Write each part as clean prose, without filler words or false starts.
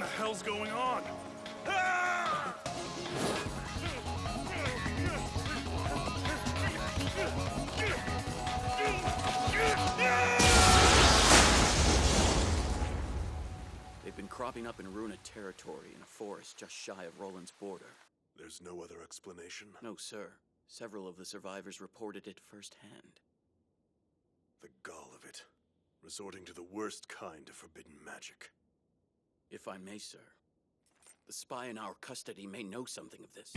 the hell's going on? Ah! They've been cropping up in Runa territory in a forest just shy of Roland's border. There's no other explanation? No, sir. Several of the survivors reported it firsthand. The gall of it. Resorting to the worst kind of forbidden magic. If I may, sir. The spy in our custody may know something of this.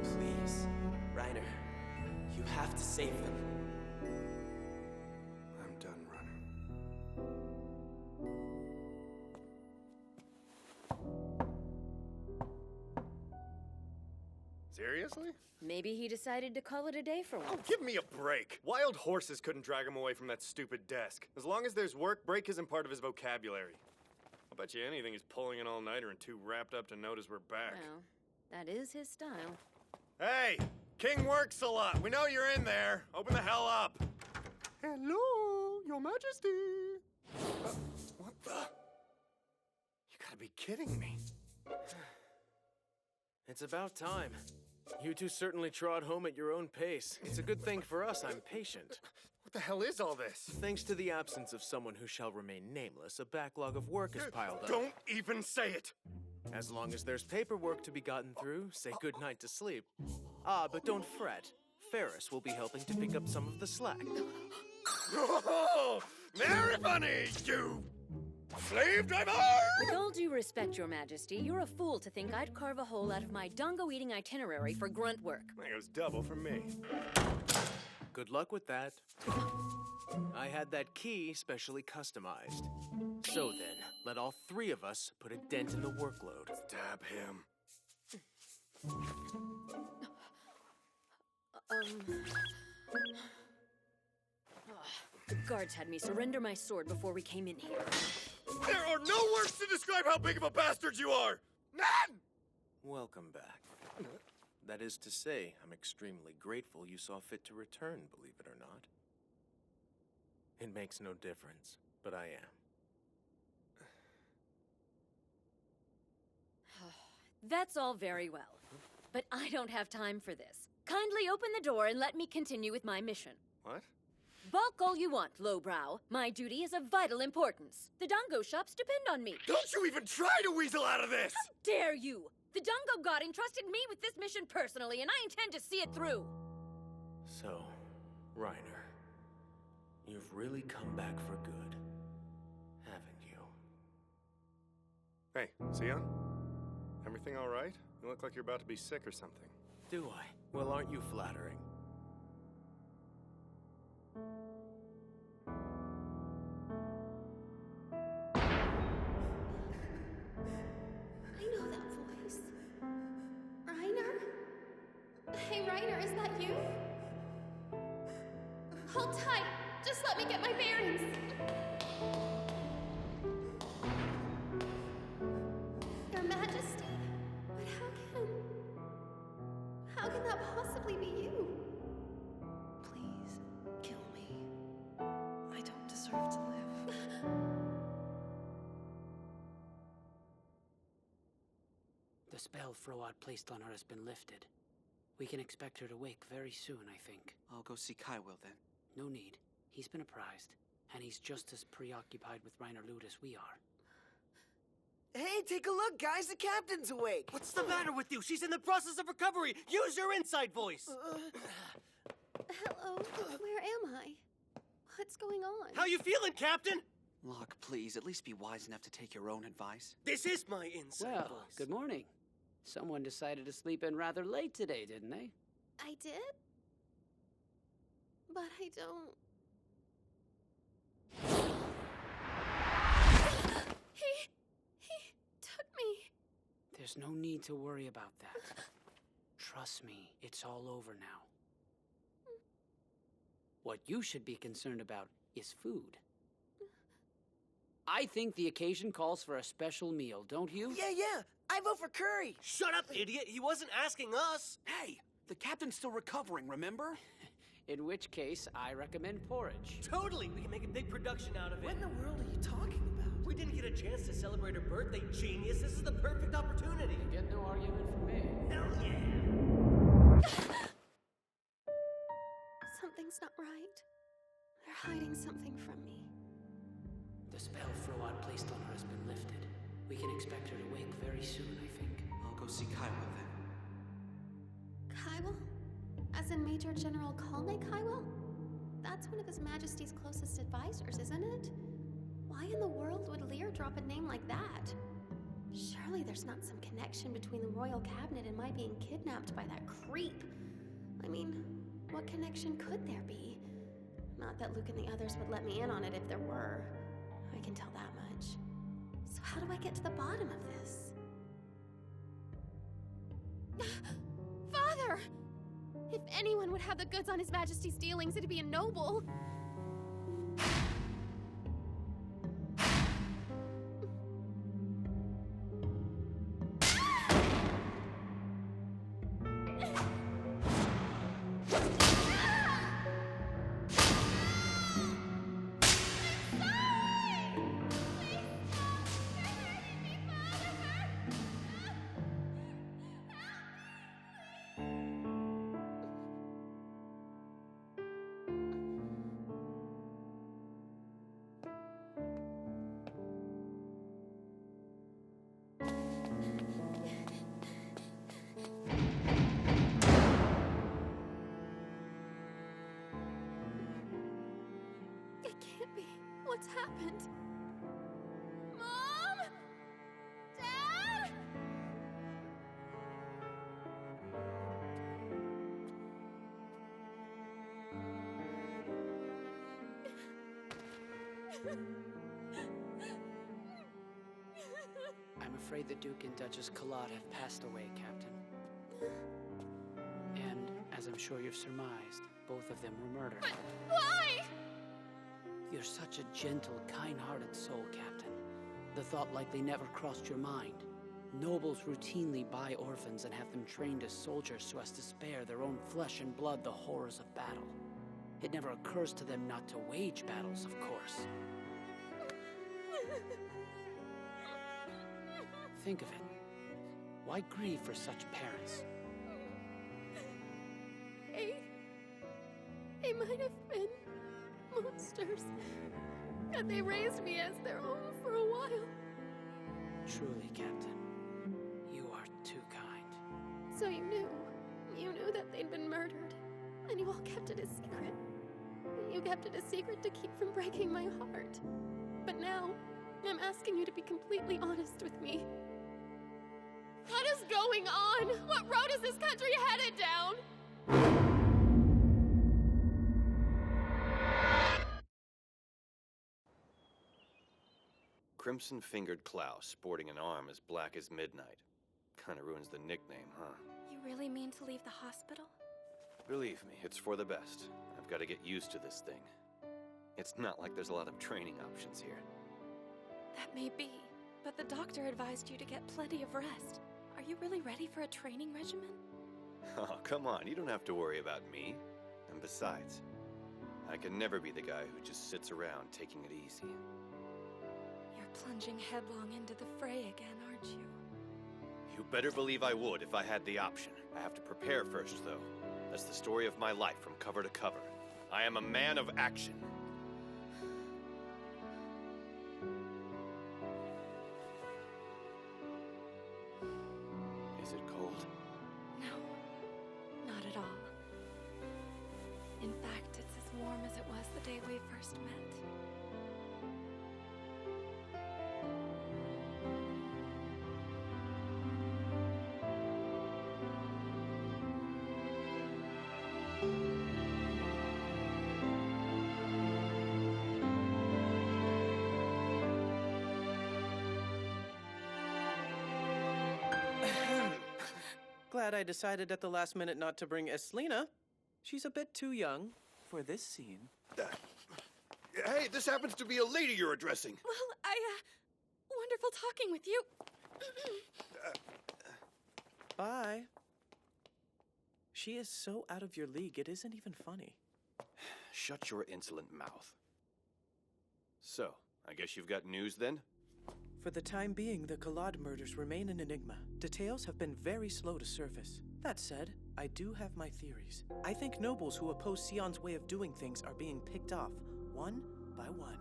Please, Ryner, you have to save them. I'm done running. Seriously? Maybe he decided to call it a day for Oh, once. give me a break. Wild horses couldn't drag him away from that stupid desk. As long as there's work, break isn't part of his vocabulary. I'll bet you anything he's pulling an all-nighter and too wrapped up to notice we're back. Well, that is his style. Hey! King works a lot. We know you're in there. Open the hell up. Hello, Your Majesty. What the? You gotta be kidding me. It's about time. You two certainly trod home at your own pace. It's a good thing for us I'm patient. What the hell is all this? Thanks to the absence of someone who shall remain nameless, a backlog of work is piled up. Don't even say it. As long as there's paperwork to be gotten through, say goodnight to sleep. Ah, but don't fret. Ferris will be helping to pick up some of the slack. Oh, very funny, you slave driver! With all due respect, Your Majesty, you're a fool to think I'd carve a hole out of my dongo-eating itinerary for grunt work. That goes double for me. Good luck with that. I had that key specially customized. So then, let all three of us put a dent in the workload. Stab him. The guards had me surrender my sword before we came in here. There are no words to describe how big of a bastard you are! None! Welcome back. That is to say, I'm extremely grateful you saw fit to return, believe it or not. It makes no difference, but I am. That's all very well, but I don't have time for this. Kindly open the door and let me continue with my mission. What? Balk all you want, lowbrow. My duty is of vital importance. The Dongo shops depend on me. Don't you even try to weasel out of this! How dare you! The Dongo god entrusted me with this mission personally, and I intend to see it through. So, Ryner, You've really come back for good, haven't you? Hey, Sion? Everything all right? You look like you're about to be sick or something. Do I? Well, aren't you flattering? I know that voice. Ryner? Hey, Ryner, is that you? Hold tight. Just let me get my bearings. Your Majesty? But how can that possibly be you? Please, kill me. I don't deserve to live. The spell Froad placed on her has been lifted. We can expect her to wake very soon, I think. I'll go see Kywell then. No need. He's been apprised, and he's just as preoccupied with Ryner Lute as we are. Hey, take a look, guys. The captain's awake. What's the matter with you? She's in the process of recovery. Use your inside voice. Hello? Where am I? What's going on? How you feeling, Captain? Locke, please, at least be wise enough to take your own advice. This is my inside Well, voice. good morning. Someone decided to sleep in rather late today, didn't they? I did? But I don't... He took me. There's no need to worry about that. Trust me, it's all over now. What you should be concerned about is food. I think the occasion calls for a special meal, don't you? Yeah. I vote for curry. Shut up, idiot. He wasn't asking us. Hey, the captain's still recovering, remember? In which case, I recommend porridge. Totally. We can make a big production out of it. What in the world are you talking about? We didn't get a chance to celebrate her birthday, genius. This is the perfect opportunity. Get no argument from me. Hell yeah. Something's not right. They're hiding something from me. The spell Froad placed on her has been lifted. We can expect her to wake very soon, I think. I'll go see Kywell then. Kywell? As in Major General Kalne Kywell? That's one of His Majesty's closest advisors, isn't it? Why in the world would Lear drop a name like that? Surely there's not some connection between the royal cabinet and my being kidnapped by that creep. I mean, what connection could there be? Not that Luke and the others would let me in on it if there were. I can tell that much. So how do I get to the bottom of this? Father! If anyone would have the goods on His Majesty's dealings, it'd be a noble. What's happened? Mom? Dad? I'm afraid the Duke and Duchess Kalad have passed away, Captain. And, as I'm sure you've surmised, both of them were murdered. But why? You're such a gentle, kind-hearted soul, Captain. The thought likely never crossed your mind. Nobles routinely buy orphans and have them trained as soldiers so as to spare their own flesh and blood the horrors of battle. It never occurs to them not to wage battles, of course. Think of it. Why grieve for such parents? They might have been monsters. And they raised me as their own for a while. Truly, Captain, you are too kind. So you knew that they'd been murdered, and you all kept it a secret. You kept it a secret to keep from breaking my heart. But now, I'm asking you to be completely honest with me. What is going on? What road is this country headed down? Crimson-fingered Klaus sporting an arm as black as midnight. Kinda ruins the nickname, huh? You really mean to leave the hospital? Believe me, it's for the best. I've got to get used to this thing. It's not like there's a lot of training options here. That may be, but the doctor advised you to get plenty of rest. Are you really ready for a training regimen? Oh, come on, you don't have to worry about me. And besides, I can never be the guy who just sits around taking it easy. You're plunging headlong into the fray again, aren't you? You better believe I would if I had the option. I have to prepare first, though. That's the story of my life from cover to cover. I am a man of action. Is it cold? No, not at all. In fact, it's as warm as it was the day we first met. Glad I decided at the last minute not to bring Eslina. She's a bit too young for this scene. Hey, this happens to be a lady you're addressing. Well, wonderful talking with you. Bye. She is so out of your league, it isn't even funny. Shut your insolent mouth. So, I guess you've got news then? For the time being, the Collad murders remain an enigma. Details have been very slow to surface. That said, I do have my theories. I think nobles who oppose Sion's way of doing things are being picked off, one by one.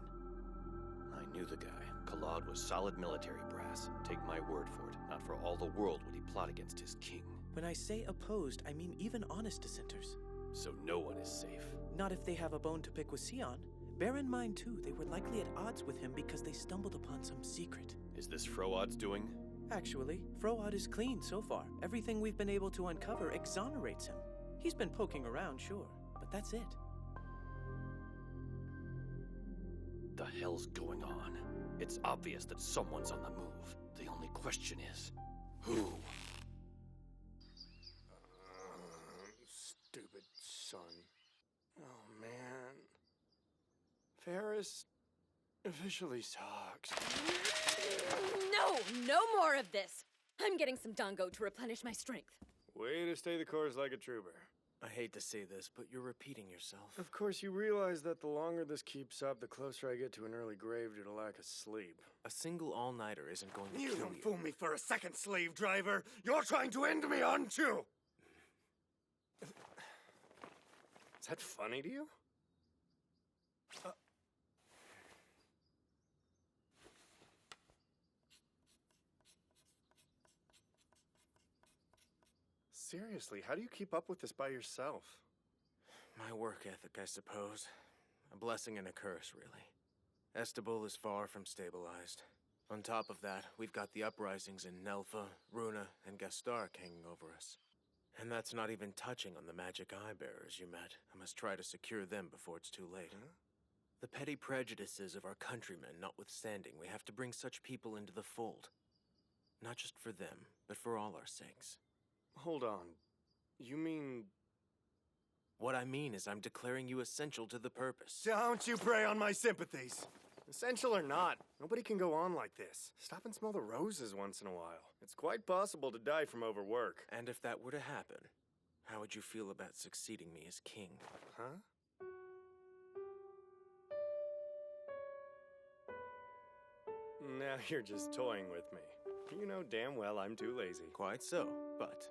I knew the guy. Collad was solid military brass. Take my word for it. Not for all the world would he plot against his king. When I say opposed, I mean even honest dissenters. So no one is safe. Not if they have a bone to pick with Sion. Bear in mind, too, they were likely at odds with him because they stumbled upon some secret. Is this Froad's doing? Actually, Froad is clean so far. Everything we've been able to uncover exonerates him. He's been poking around, sure, but that's it. The hell's going on? It's obvious that someone's on the move. The only question is, who? Stupid son. Oh, man. Ferris officially sucks. No more of this. I'm getting some Dango to replenish my strength. Way to stay the course like a trooper. I hate to say this, but you're repeating yourself. Of course, you realize that the longer this keeps up, the closer I get to an early grave due to lack of sleep. A single all-nighter isn't going to kill you. You don't fool me for a second, slave driver! You're trying to end me, aren't you? Is that funny to you? Seriously, how do you keep up with this by yourself? My work ethic, I suppose. A blessing and a curse, really. Estable is far from stabilized. On top of that, we've got the uprisings in Nelfa, Runa, and Gastark hanging over us. And that's not even touching on the magic eye-bearers you met. I must try to secure them before it's too late. Huh? The petty prejudices of our countrymen notwithstanding, we have to bring such people into the fold. Not just for them, but for all our sakes. Hold on. You mean... What I mean is I'm declaring you essential to the purpose. Don't you prey on my sympathies! Essential or not, nobody can go on like this. Stop and smell the roses once in a while. It's quite possible to die from overwork. And if that were to happen, how would you feel about succeeding me as king? Huh? Now you're just toying with me. You know damn well I'm too lazy. Quite so, but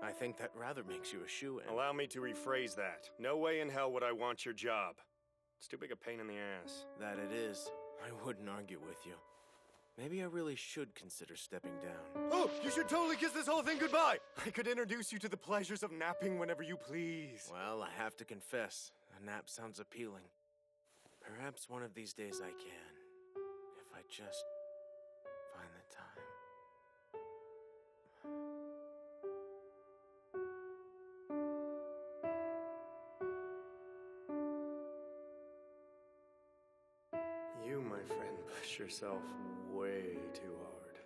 I think that rather makes you a shoo-in. Allow me to rephrase that. No way in hell would I want your job. It's too big a pain in the ass. That it is. I wouldn't argue with you. Maybe I really should consider stepping down. Oh, you should totally kiss this whole thing goodbye! I could introduce you to the pleasures of napping whenever you please. Well, I have to confess, A nap sounds appealing. Perhaps one of these days I can, if I just find the time. You, my friend, push yourself way too hard.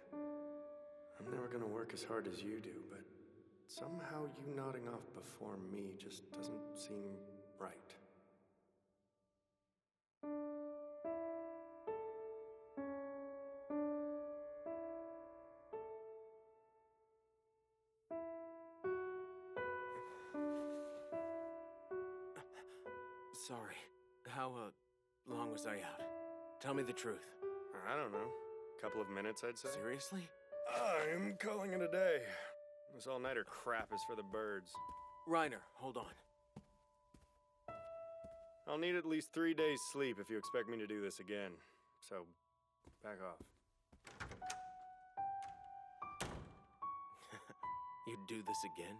I'm never gonna work as hard as you do, but somehow you nodding off before me just doesn't seem right. Sorry. How, long was I out? Tell me the truth. I don't know. Couple of minutes, I'd say. Seriously? I'm calling it a day. This all-nighter crap is for the birds. Ryner, hold on. I'll need at least 3 days' sleep if you expect me to do this again. So, back off. You'd do this again?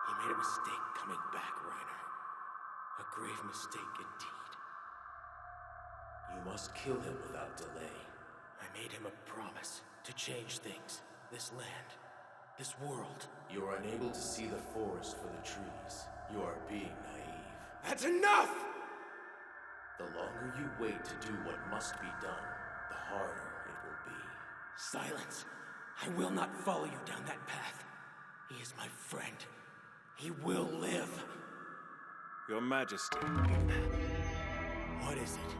You made a mistake coming back, Ryner. A grave mistake indeed. You must kill him without delay. I made him a promise to change things. This land. This world. You are unable to see the forest for the trees. You are being naive. That's enough! The longer you wait to do what must be done, the harder it will be. Silence! I will not follow you down that path. He is my friend. He will live. Your Majesty. What is it?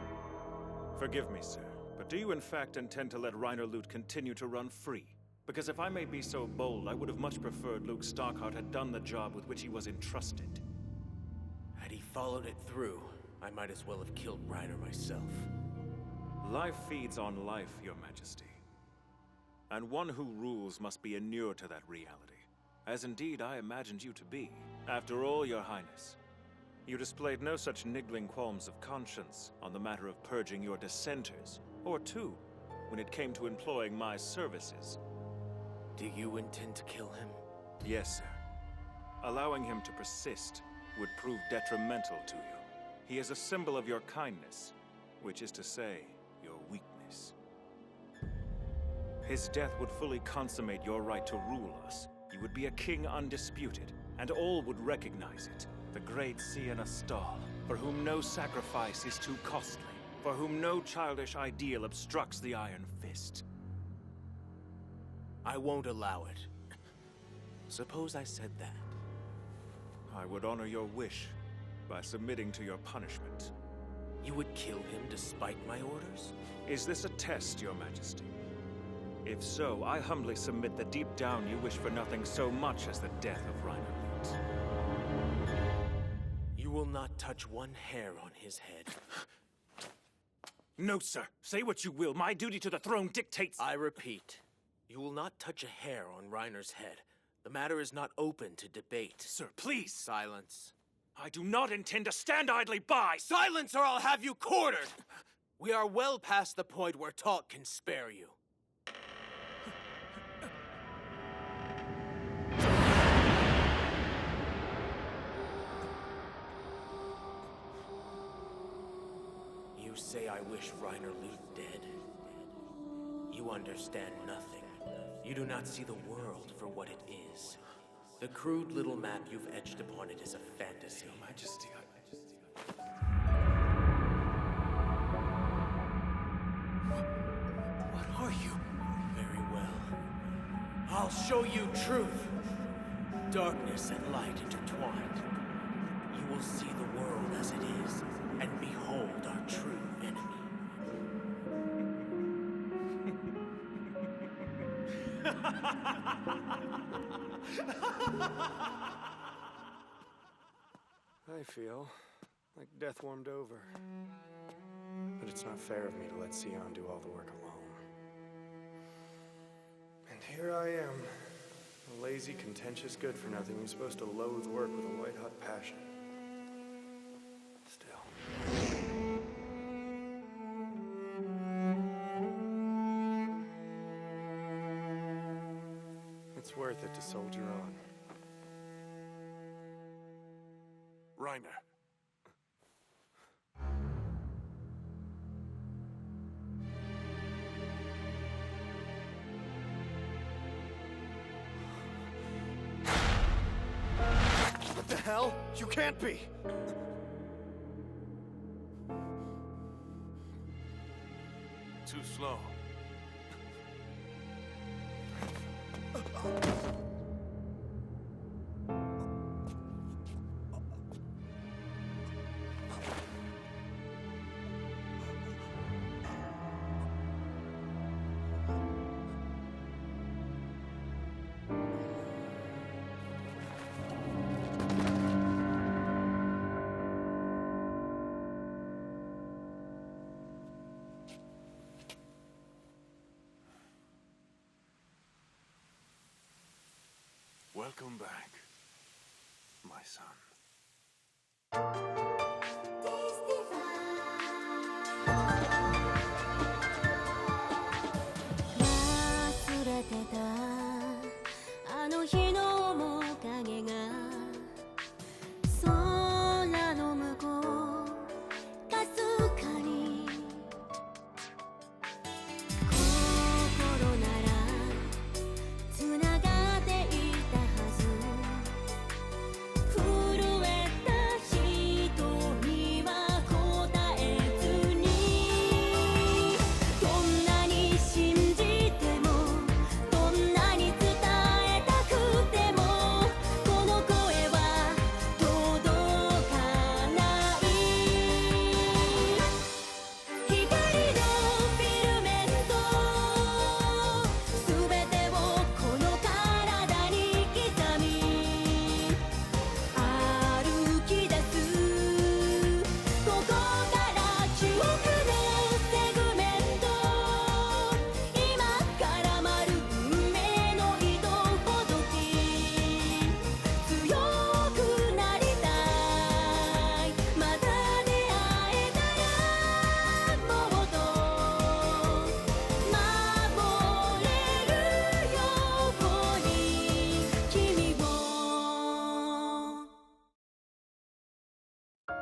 Forgive me, sir, but do you in fact intend to let Ryner Lute continue to run free? Because if I may be so bold, I would have much preferred Luke Starkheart had done the job with which he was entrusted. Had he followed it through, I might as well have killed Ryner myself. Life feeds on life, Your Majesty. And one who rules must be inured to that reality, as indeed I imagined you to be. After all, Your Highness, you displayed no such niggling qualms of conscience on the matter of purging your dissenters, or two, when it came to employing my services. Do you intend to kill him? Yes, sir. Allowing him to persist would prove detrimental to you. He is a symbol of your kindness, which is to say, your weakness. His death would fully consummate your right to rule us. You would be a king undisputed, and all would recognize it. The great Sion Astal, for whom no sacrifice is too costly, for whom no childish ideal obstructs the iron fist. I won't allow it. Suppose I said that. I would honor your wish by submitting to your punishment. You would kill him despite my orders? Is this a test, Your Majesty? If so, I humbly submit that deep down you wish for nothing so much as the death of Ryner Lute. You will not touch one hair on his head. No, sir. Say what you will. My duty to the throne dictates— I repeat, you will not touch a hair on Ryner's head. The matter is not open to debate. Sir, please! Silence. I do not intend to stand idly by! Silence or I'll have you quartered! We are well past the point where talk can spare you. You say I wish Ryner Lute dead. You understand nothing. You do not see the world for what it is. The crude little map you've etched upon it is a fantasy. Your Majesty, What are you? Very well. I'll show you truth. Darkness and light intertwined. You will see the world as it is, and behold our true enemy. I feel like death warmed over. But it's not fair of me to let Sion do all the work alone. And here I am, a lazy, contentious good-for-nothing. You're supposed to loathe work with a white-hot passion. Still. It's worth it to soldier on. Ryner. What the hell? You can't be! Too slow. Welcome back, my son.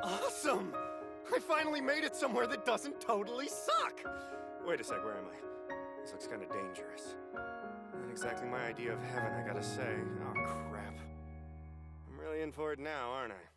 Awesome! I finally made it somewhere that doesn't totally suck! Wait a sec, where am I? This looks kind of dangerous. Not exactly my idea of heaven, I gotta say. Oh, crap. I'm really in for it now, aren't I?